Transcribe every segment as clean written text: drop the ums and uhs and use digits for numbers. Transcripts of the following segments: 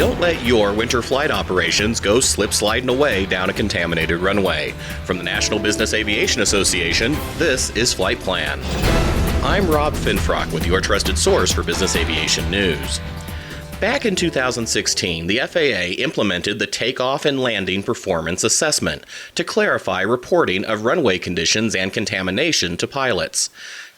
Don't let your winter flight operations go slip-sliding away down a contaminated runway. From the National Business Aviation Association, this is Flight Plan. I'm Rob Finfrock with your trusted source for business aviation news. Back in 2016, the FAA implemented the Takeoff and Landing Performance Assessment to clarify reporting of runway conditions and contamination to pilots.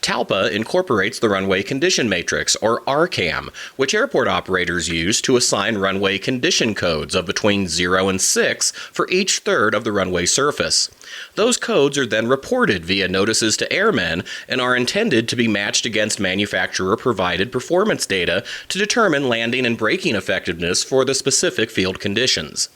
TALPA incorporates the Runway Condition Matrix, or RCAM, which airport operators use to assign runway condition codes of between 0 and 6 for each third of the runway surface. Those codes are then reported via notices to airmen and are intended to be matched against manufacturer-provided performance data to determine landing and braking effectiveness for the specific field conditions.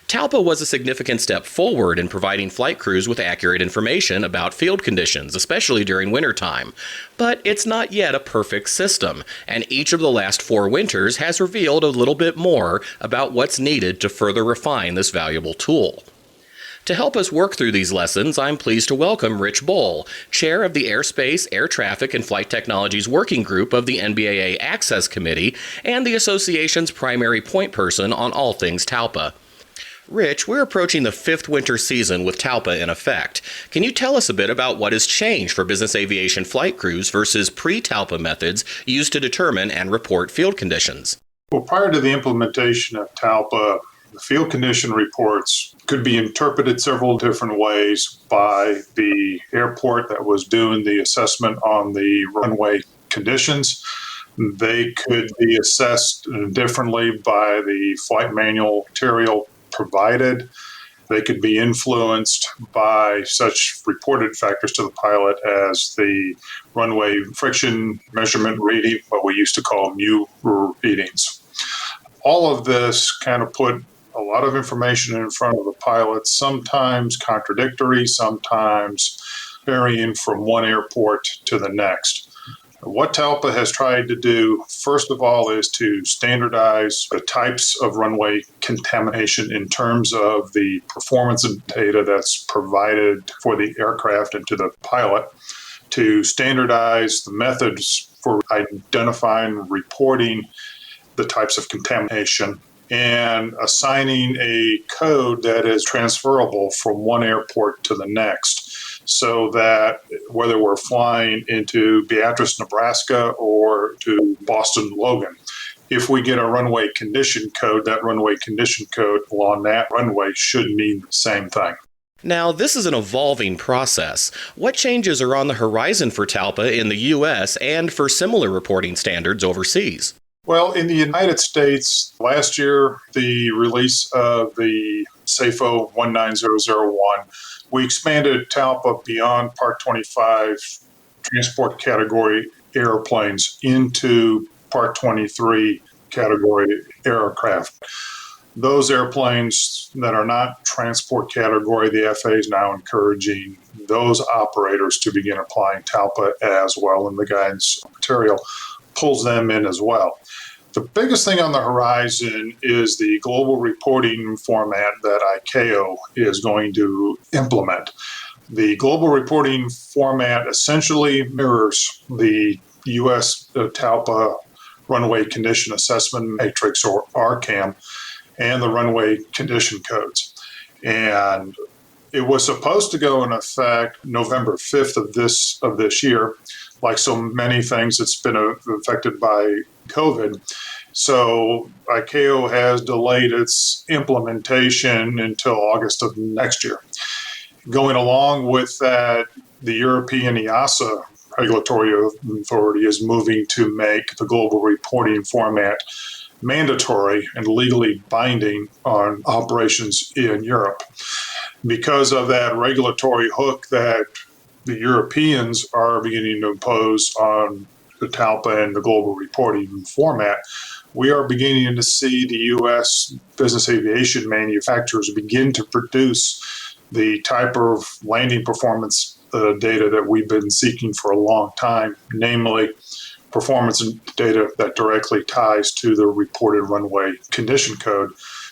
TALPA was a significant step forward in providing flight crews with accurate information about field conditions, especially during wintertime. But it's not yet a perfect system, and each of the last 4 winters has revealed a little bit more about what's needed to further refine this valuable tool. To help us work through these lessons, I'm pleased to welcome Rich Bohl, Chair of the Airspace, Air Traffic, and Flight Technologies Working Group of the NBAA Access Committee and the association's primary point person on all things TALPA. Rich, we're approaching the 5th winter season with TALPA in effect. Can you tell us a bit about what has changed for business aviation flight crews versus pre-TALPA methods used to determine and report field conditions? Well, prior to the implementation of TALPA, the field condition reports could be interpreted several different ways by the airport that was doing the assessment on the runway conditions. They could be assessed differently by the flight manual material provided. They could be influenced by such reported factors to the pilot as the runway friction measurement reading, what we used to call mu readings. All of this kind of put a lot of information in front of the pilot, sometimes contradictory, sometimes varying from one airport to the next. What TALPA has tried to do, first of all, is to standardize the types of runway contamination in terms of the performance data that's provided for the aircraft and to the pilot, to standardize the methods for identifying and reporting the types of contamination, and assigning a code that is transferable from one airport to the next, so that whether we're flying into Beatrice, Nebraska, or to Boston Logan, if we get a runway condition code, that runway condition code along that runway should mean the same thing. Now, this is an evolving process. What changes are on the horizon for TALPA in the U.S. and for similar reporting standards overseas? Well, in the United States, last year, the release of the SAFO 19001, we expanded TALPA beyond Part 25 transport category airplanes into Part 23 category aircraft. Those airplanes that are not transport category, the FAA is now encouraging those operators to begin applying TALPA as well, and the guidance material pulls them in as well. The biggest thing on the horizon is the global reporting format that ICAO is going to implement. The global reporting format essentially mirrors the U.S. TALPA Runway Condition Assessment Matrix, or RCAM, and the runway condition codes. And it was supposed to go in effect November 5th of this year. Like so many things, it's been affected by COVID. So ICAO has delayed its implementation until August of next year. Going along with that, the European EASA regulatory authority is moving to make the global reporting format mandatory and legally binding on operations in Europe. Because of that regulatory hook that the Europeans are beginning to impose on the TALPA and the global reporting format, we are beginning to see the U.S. business aviation manufacturers begin to produce the type of landing performance data that we've been seeking for a long time, namely performance data that directly ties to the reported runway condition code,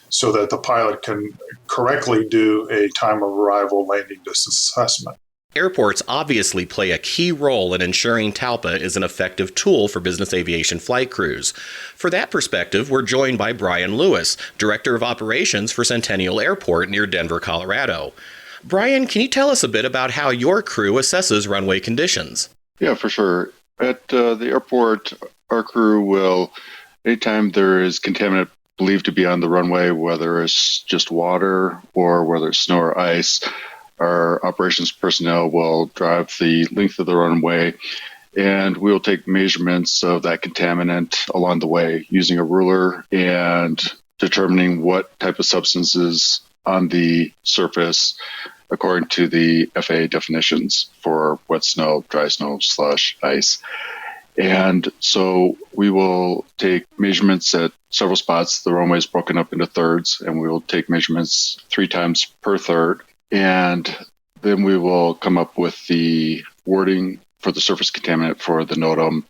so that the pilot can correctly do a time of arrival landing distance assessment. Airports obviously play a key role in ensuring TALPA is an effective tool for business aviation flight crews. For that perspective, we're joined by Brian Lewis, Director of Operations for Centennial Airport near Denver, Colorado. Brian, can you tell us a bit about how your crew assesses runway conditions? Yeah, for sure. At the airport, our crew will, anytime there is contaminant believed to be on the runway, whether it's just water or whether it's snow or ice, our operations personnel will drive the length of the runway and we'll take measurements of that contaminant along the way using a ruler and determining what type of substances on the surface according to the FAA definitions for wet snow, dry snow, slush, ice. And so we will take measurements at several spots. The runway is broken up into thirds, and we will take measurements 3 times per third. And then we will come up with the wording for the surface contaminant for the NOTAM.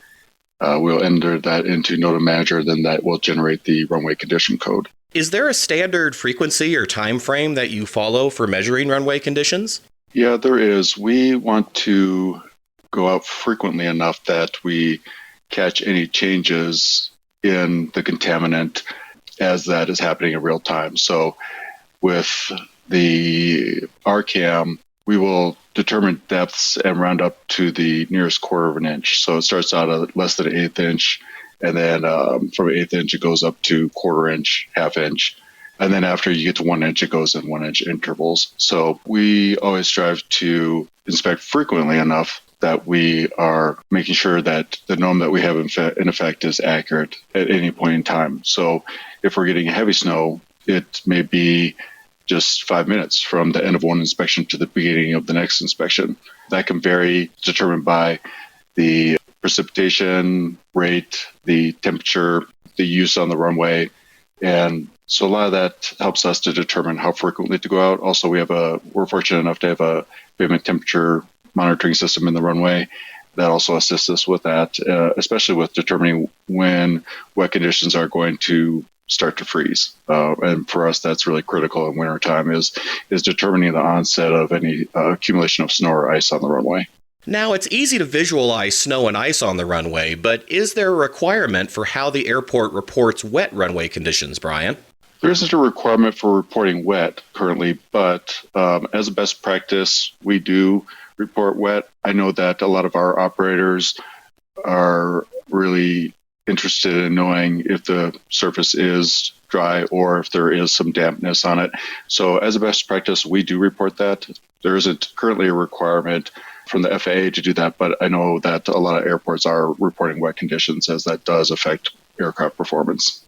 We'll enter that into NOTAM Manager, then that will generate the runway condition code. Is there a standard frequency or time frame that you follow for measuring runway conditions? Yeah, there is. We want to go out frequently enough that we catch any changes in the contaminant as that is happening in real time. So with the RCAM, we will determine depths and round up to the nearest quarter of an inch. So it starts out at less than an eighth inch, and then from an eighth inch, it goes up to quarter inch, half inch. And then after you get to 1 inch, it goes in 1 inch intervals. So we always strive to inspect frequently enough that we are making sure that the norm that we have in effect is accurate at any point in time. So if we're getting heavy snow, it may be just 5 minutes from the end of one inspection to the beginning of the next inspection. That can vary, determined by the precipitation rate, the temperature, the use on the runway. And so a lot of that helps us to determine how frequently to go out. Also, we're fortunate enough to have a pavement temperature monitoring system in the runway that also assists us with that, especially with determining when wet conditions are going to start to freeze. And for us, that's really critical in wintertime is determining the onset of any accumulation of snow or ice on the runway. Now, it's easy to visualize snow and ice on the runway, but is there a requirement for how the airport reports wet runway conditions, Brian? There isn't a requirement for reporting wet currently, but as a best practice, we do report wet. I know that a lot of our operators are really interested in knowing if the surface is dry or if there is some dampness on it. So as a best practice, we do report that. There isn't currently a requirement from the FAA to do that, but I know that a lot of airports are reporting wet conditions as that does affect aircraft performance.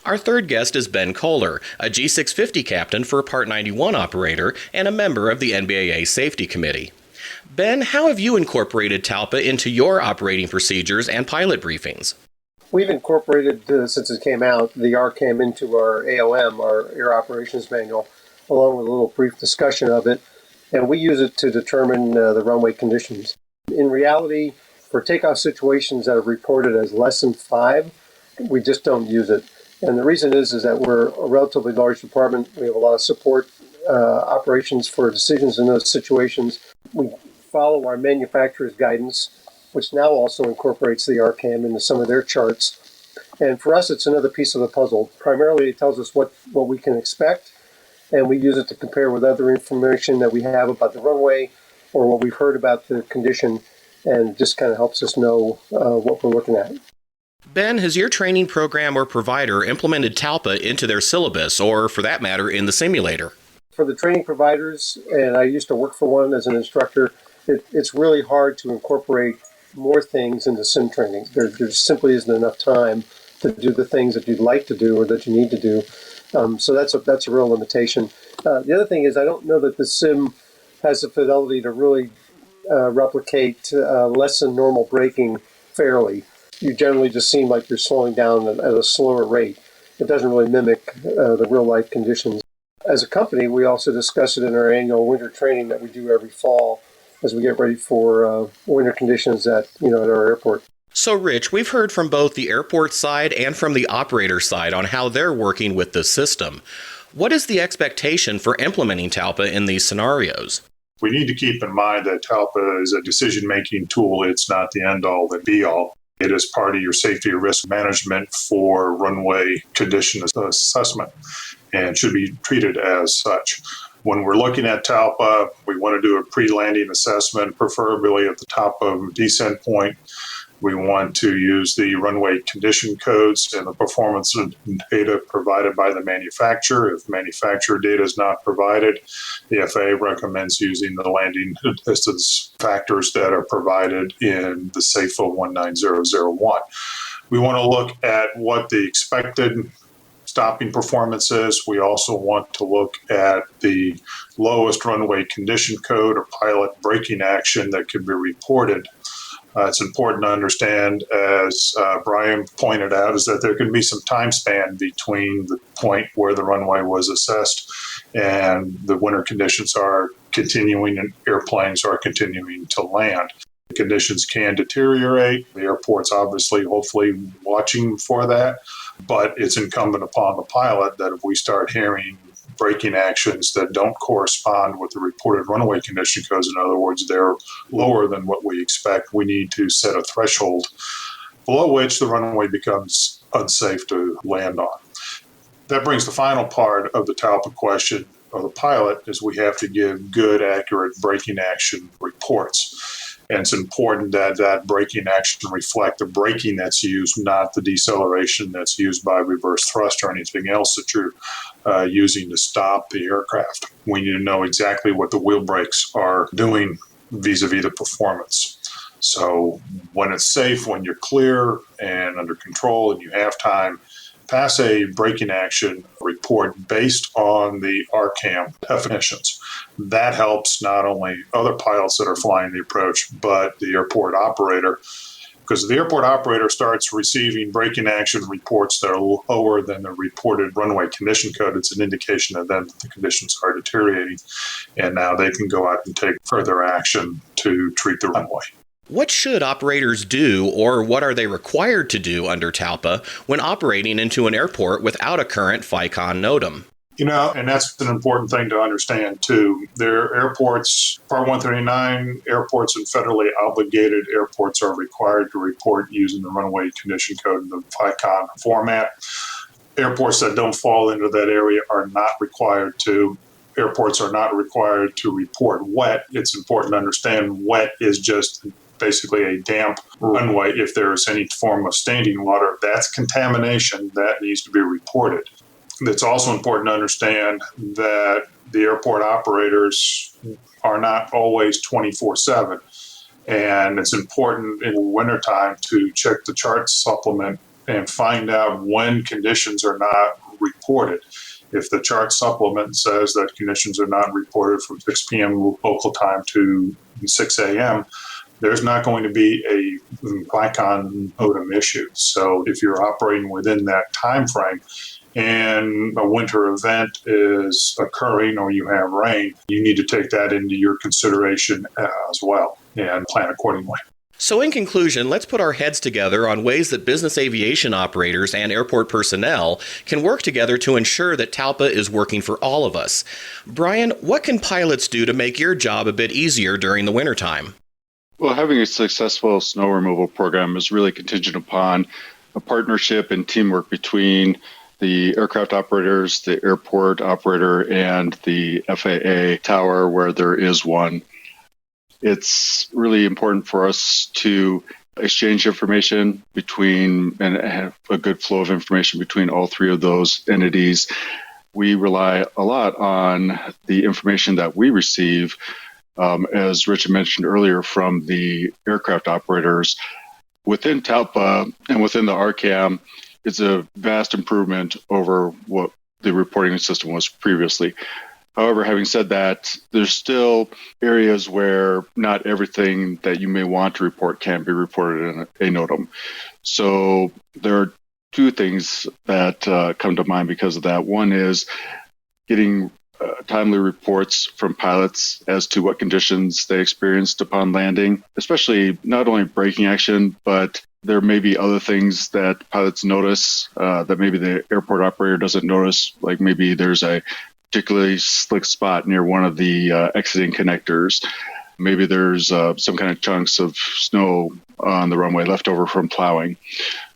Our third guest is Ben Kohler, a G650 captain for a Part 91 operator and a member of the NBAA Safety Committee. Ben, how have you incorporated TALPA into your operating procedures and pilot briefings? We've incorporated, since it came out, the RCAM into our AOM, our Air Operations Manual, along with a little brief discussion of it, and we use it to determine the runway conditions. In reality, for takeoff situations that are reported as less than 5, we just don't use it. And the reason is that we're a relatively large department. We have a lot of support operations for decisions in those situations. We follow our manufacturer's guidance, which now also incorporates the RCAM into some of their charts. And for us, it's another piece of the puzzle. Primarily, it tells us what we can expect, and we use it to compare with other information that we have about the runway or what we've heard about the condition, and just kind of helps us know what we're looking at. Ben, has your training program or provider implemented TALPA into their syllabus, or for that matter, in the simulator? For the training providers, and I used to work for one as an instructor, it's really hard to incorporate more things into sim training. There simply isn't enough time to do the things that you'd like to do or that you need to do. So that's a real limitation. The other thing is I don't know that the sim has the fidelity to really replicate less than normal braking fairly. You generally just seem like you're slowing down at a slower rate. It doesn't really mimic the real life conditions. As a company, we also discuss it in our annual winter training that we do every fall as we get ready for winter conditions at our airport. So, Rich, we've heard from both the airport side and from the operator side on how they're working with the system. What is the expectation for implementing TALPA in these scenarios? We need to keep in mind that TALPA is a decision-making tool. It's not the end-all and be-all. It is part of your safety risk management for runway condition assessment and should be treated as such. When we're looking at TALPA, we want to do a pre-landing assessment, preferably at the top of descent point. We want to use the runway condition codes and the performance data provided by the manufacturer. If manufacturer data is not provided, the FAA recommends using the landing distance factors that are provided in the SAFO 19001. We want to look at what the expected stopping performance is. We also want to look at the lowest runway condition code or pilot braking action that can be reported. It's important to understand, as Brian pointed out, is that there can be some time span between the point where the runway was assessed and the winter conditions are continuing and airplanes are continuing to land. The conditions can deteriorate. The airport's obviously, hopefully, watching for that, but it's incumbent upon the pilot that if we start hearing braking actions that don't correspond with the reported runway condition codes, in other words, they're lower than what we expect, we need to set a threshold below which the runway becomes unsafe to land on. That brings the final part of the TALPA question of the pilot is we have to give good, accurate braking action reports. And it's important that that braking action reflect the braking that's used, not the deceleration that's used by reverse thrust or anything else that you're using to stop the aircraft. We need to know exactly what the wheel brakes are doing vis-a-vis the performance. So when it's safe, when you're clear and under control and you have time, pass a braking action report based on the RCAM definitions. That helps not only other pilots that are flying the approach, but the airport operator, because the airport operator starts receiving braking action reports that are lower than the reported runway condition code. It's an indication of them that the conditions are deteriorating, and now they can go out and take further action to treat the runway. What should operators do, or what are they required to do under TALPA when operating into an airport without a current FICON NOTAM? And that's an important thing to understand, too. There are airports, Part 139 airports and federally obligated airports are required to report using the runway condition code in the FICON format. Airports that don't fall into that area are not required to. Airports are not required to report wet. It's important to understand wet is just basically a damp runway. If there's any form of standing water, that's contamination that needs to be reported. It's also important to understand that the airport operators are not always 24/7. And it's important in the wintertime to check the chart supplement and find out when conditions are not reported. If the chart supplement says that conditions are not reported from 6 p.m. local time to 6 a.m., there's not going to be a FICON NOTAM issue. So if you're operating within that time frame and a winter event is occurring or you have rain, you need to take that into your consideration as well and plan accordingly. So in conclusion, let's put our heads together on ways that business aviation operators and airport personnel can work together to ensure that TALPA is working for all of us. Brian, what can pilots do to make your job a bit easier during the wintertime? Well, having a successful snow removal program is really contingent upon a partnership and teamwork between the aircraft operators, the airport operator, and the FAA tower where there is one. It's really important for us to exchange information between and have a good flow of information between all three of those entities. We rely a lot on the information that we receive, as Richard mentioned earlier, from the aircraft operators. Within TALPA and within the RCAM, it's a vast improvement over what the reporting system was previously. However, having said that, there's still areas where not everything that you may want to report can be reported in a NOTAM. So there are two things that come to mind because of that. One is getting timely reports from pilots as to what conditions they experienced upon landing, especially not only braking action, but there may be other things that pilots notice that maybe the airport operator doesn't notice, like maybe there's a particularly slick spot near one of the exiting connectors. Maybe there's some kind of chunks of snow on the runway left over from plowing.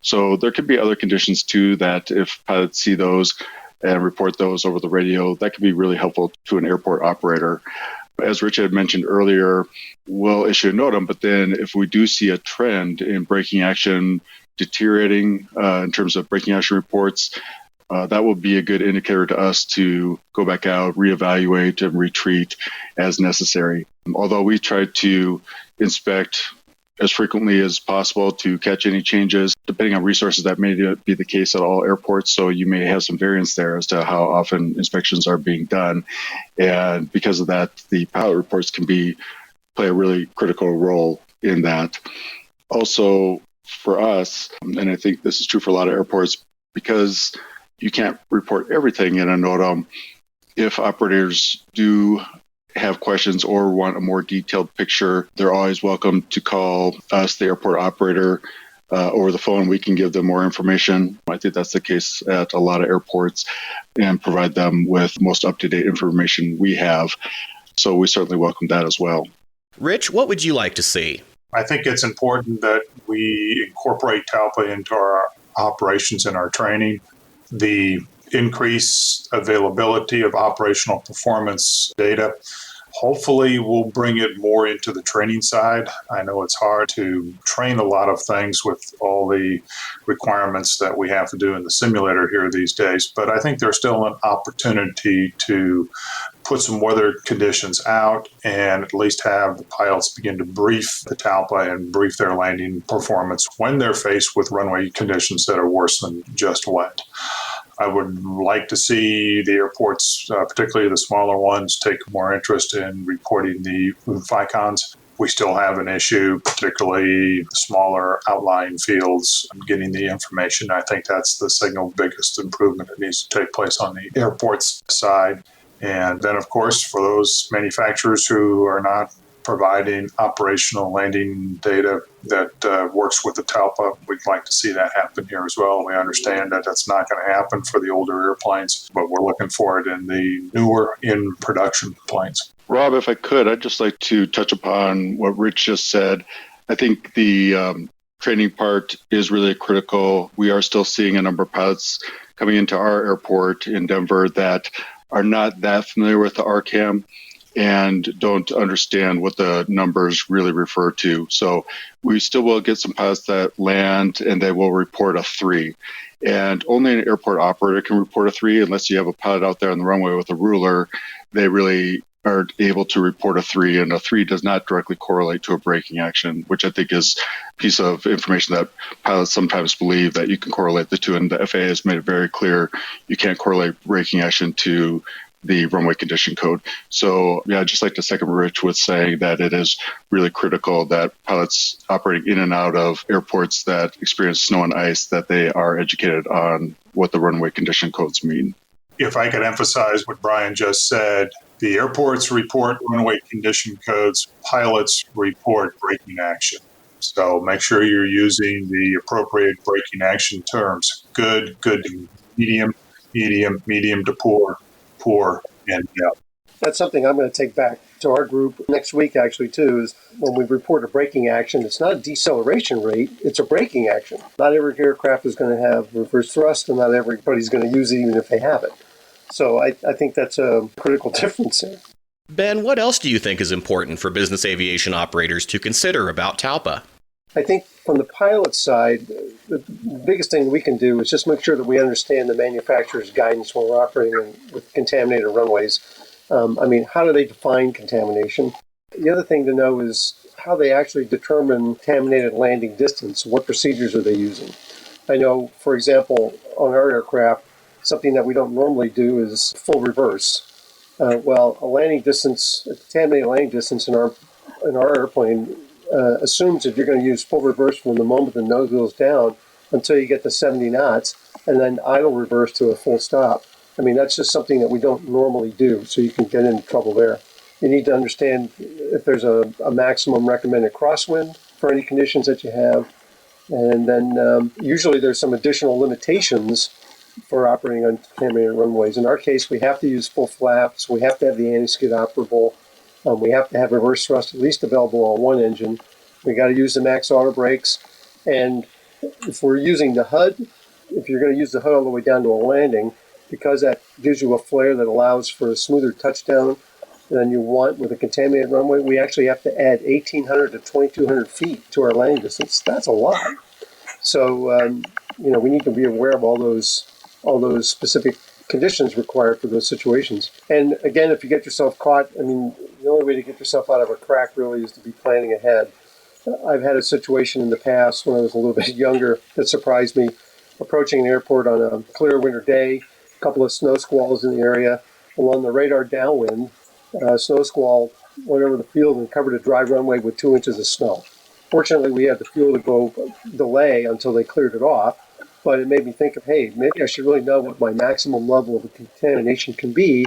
So there could be other conditions too that if pilots see those and report those over the radio, that could be really helpful to an airport operator. As Rich had mentioned earlier, we'll issue a NOTAM, but then if we do see a trend in braking action deteriorating in terms of braking action reports, that will be a good indicator to us to go back out, reevaluate, and retreat as necessary. Although we try to inspect as frequently as possible to catch any changes, depending on resources, that may be the case at all airports. So you may have some variance there as to how often inspections are being done. And because of that, the pilot reports can play a really critical role in that. Also, for us, and I think this is true for a lot of airports, because you can't report everything in a NOTAM. If operators do have questions or want a more detailed picture, they're always welcome to call us, the airport operator, over the phone. We can give them more information. I think that's the case at a lot of airports, and provide them with most up-to-date information we have. So we certainly welcome that as well. Rich, what would you like to see? I think it's important that we incorporate TALPA into our operations and our training. The increased availability of operational performance data hopefully we'll bring it more into the training side. I know it's hard to train a lot of things with all the requirements that we have to do in the simulator here these days, but I think there's still an opportunity to put some weather conditions out and at least have the pilots begin to brief the TALPA and brief their landing performance when they're faced with runway conditions that are worse than just wet. I would like to see the airports, particularly the smaller ones, take more interest in reporting the FICONs. We still have an issue, particularly the smaller outlying fields, getting the information. I think that's the single biggest improvement that needs to take place on the airports side. And then, of course, for those manufacturers who are not providing operational landing data that works with the TALPA, we'd like to see that happen here as well. We understand that that's not going to happen for the older airplanes, but we're looking for it in the newer in-production planes. Rob, if I could, I'd just like to touch upon what Rich just said. I think the training part is really critical. We are still seeing a number of pilots coming into our airport in Denver that are not that familiar with the RCAM and don't understand what the numbers really refer to. So we still will get some pilots that land and they will report a 3. And only an airport operator can report a 3 unless you have a pilot out there on the runway with a ruler. They really are able to report a 3, and a 3 does not directly correlate to a braking action, which I think is a piece of information that pilots sometimes believe that you can correlate the two, and the FAA has made it very clear you can't correlate braking action to the runway condition code. So yeah, I'd just like to second Rich with saying that it is really critical that pilots operating in and out of airports that experience snow and ice, that they are educated on what the runway condition codes mean. If I could emphasize what Brian just said, the airports report runway condition codes, pilots report braking action. So make sure you're using the appropriate braking action terms. Good, medium, medium to poor, and yeah. That's something I'm going to take back to our group next week, actually, too, is when we report a braking action, it's not a deceleration rate, it's a braking action. Not every aircraft is going to have reverse thrust, and not everybody's going to use it even if they have it. So I think that's a critical difference there. Ben, what else do you think is important for business aviation operators to consider about TALPA? I think from the pilot side, the biggest thing we can do is just make sure that we understand the manufacturer's guidance when we're operating with contaminated runways. How do they define contamination? The other thing to know is how they actually determine contaminated landing distance. What procedures are they using? I know, for example, on our aircraft, something that we don't normally do is full reverse. A contaminated landing distance in our airplane assumes that you're going to use full reverse from the moment the nose goes down until you get to 70 knots, and then idle reverse to a full stop. That's just something that we don't normally do, so you can get into trouble there. You need to understand if there's a maximum recommended crosswind for any conditions that you have, and then usually there's some additional limitations for operating on contaminated runways. In our case, we have to use full flaps. We have to have the anti-skid operable. We have to have reverse thrust at least available on one engine. We got to use the max auto brakes. And if we're using the HUD, if you're going to use the HUD all the way down to a landing, because that gives you a flare that allows for a smoother touchdown than you want with a contaminated runway, we actually have to add 1,800 to 2,200 feet to our landing distance. That's a lot. So, we need to be aware of all those specific conditions required for those situations. And again, if you get yourself caught, the only way to get yourself out of a crack really is to be planning ahead. I've had a situation in the past when I was a little bit younger that surprised me. Approaching an airport on a clear winter day, a couple of snow squalls in the area. Along the radar downwind, snow squall went over the field and covered a dry runway with 2 inches of snow. Fortunately, we had the fuel to go delay until they cleared it off, but it made me think of, hey, maybe I should really know what my maximum level of contamination can be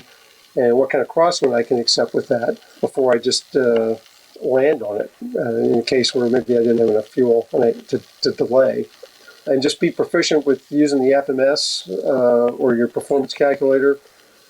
and what kind of crosswind I can accept with that before I just land on it in a case where maybe I didn't have enough fuel to delay. And just be proficient with using the FMS or your performance calculator,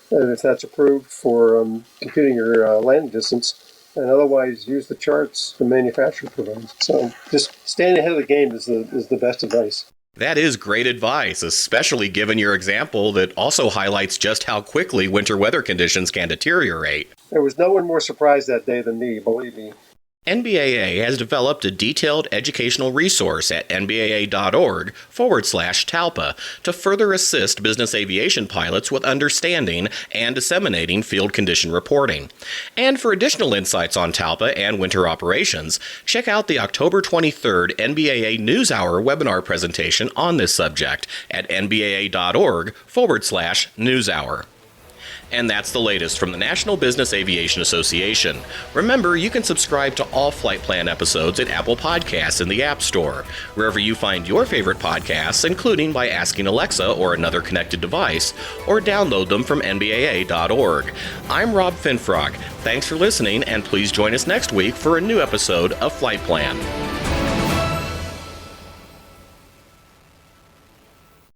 if that's approved for computing your landing distance. And otherwise, use the charts the manufacturer provides. So just staying ahead of the game is the best advice. That is great advice, especially given your example that also highlights just how quickly winter weather conditions can deteriorate. There was no one more surprised that day than me, believe me. NBAA has developed a detailed educational resource at nbaa.org/TALPA to further assist business aviation pilots with understanding and disseminating field condition reporting. And for additional insights on TALPA and winter operations, check out the October 23rd NBAA NewsHour webinar presentation on this subject at nbaa.org/NewsHour. And that's the latest from the National Business Aviation Association. Remember, you can subscribe to all Flight Plan episodes at Apple Podcasts in the App Store, wherever you find your favorite podcasts, including by asking Alexa or another connected device, or download them from nbaa.org. I'm Rob Finfrock. Thanks for listening, and please join us next week for a new episode of Flight Plan.